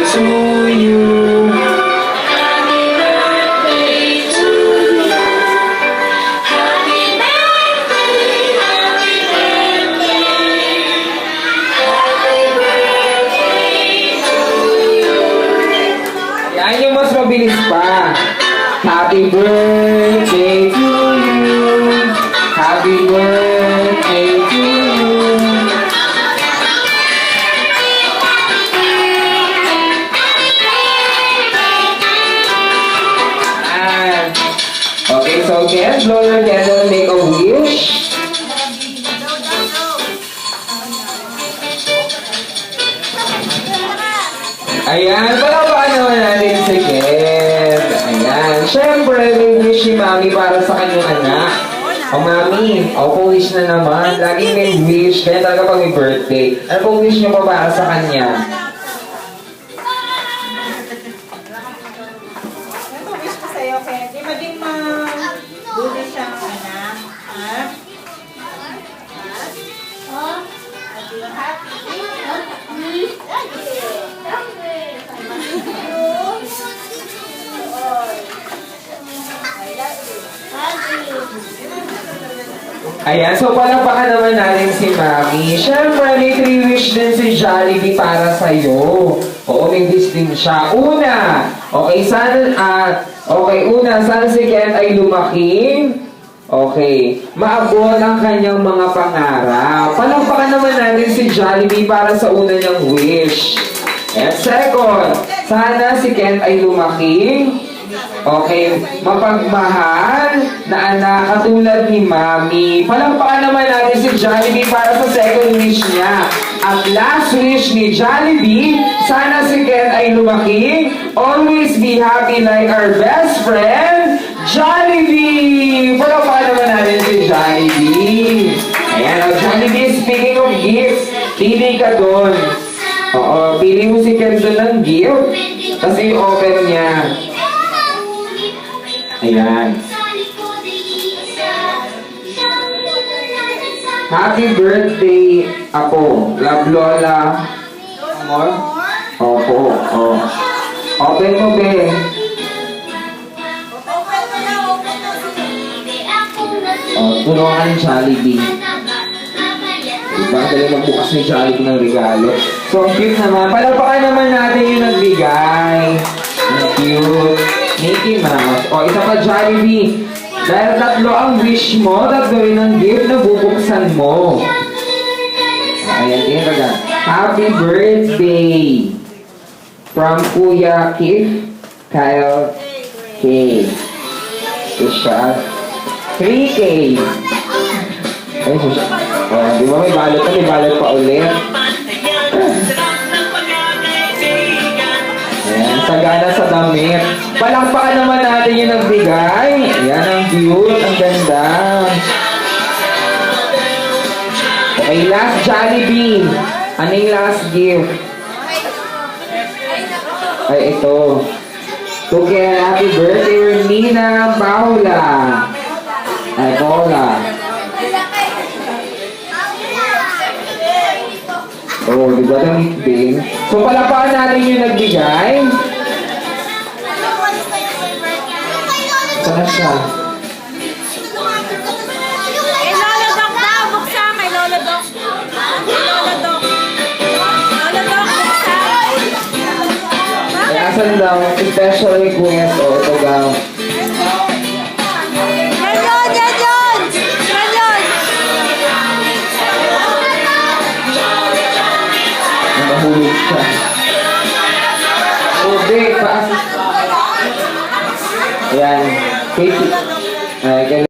to you. Happy birthday to you. Happy birthday, happy birthday. Happy birthday to you. Yan yung mas mabilis pa. Happy birthday to you. Happy birthday to you. Ah. Okay, so get blow your candle, make a wish. Ayan, palapakan naman natin si Ken. Ayan, syempre, may wish si Mami para sa kanyang anak. O Mami, ako wish na naman. Laging may wish, kaya talaga pag may birthday. Ano pong wish niyo pa para sa kanya? Ano po wish ko sa'yo, Ken? Di maging mabuti siyang anak. Ha? Ayan, so palapakan naman natin si Mami. Syempre, may 3 wish din si Jollibee para sa'yo. Oo, may wish din siya. Una, sana si Ken ay lumaki. Okay, maabot ang kanyang mga pangarap. Palapakan naman natin si Jollibee para sa una niyang wish. And second, sana si Ken ay lumaki. Okay, mapagmahal na anak katulad ni Mami. Palampakan naman natin si Jollibee para sa second wish niya. Ang last wish ni Jollibee, sana si Ken ay lumaki, always be happy like our best friend, Jollibee! Palampakan naman natin si Jollibee. Ayan, Jollibee, speaking of gifts, pili ka doon. Oo, pili mo si Ken doon ng gift. Kasi open niya. Ayan. Happy birthday, Apo. Love, Lola. Amor? Opo. Oh. Open mo, be. Oh, tulungan ka ng Jollibee. Diba? Dali magbukas ni Jollibee ng regalo. So, ang cute naman. Palapakan naman natin yung nagbigay. Ang cute. Mickey Mouse. O, isa pa Jollibee. Dahil 3 ang wish mo, 3 rin ang gift na bubuksan mo. Ayan, tingin ka dyan. Happy birthday! From Kuya Keith, Kyle K. Isha. 3K. Ay, susya. O, di ba may balot na? May balot pa ulit. Ayan, sagana sa damit. Palakpakan naman natin yung nagbigay. Ayan, ang cute, ang ganda. Okay, last Jollibee. Anong last gift? Ay, ito. Okay, happy birthday, Romina Paula. Ay, Paula. Oh, di ba damit din? So, palakpakan natin yung nagbigay. Sana siya. Kay Lola Doc daw, buksan. Kay Lola Doc. Kay Lola Doc. Lola Doc, buksan. Ay, asan daw? Special request. O, ito daw. Yan yun, yan yun. Yan yun. Nahulog siya. Ube, paas. Ayan. Katie. Ay,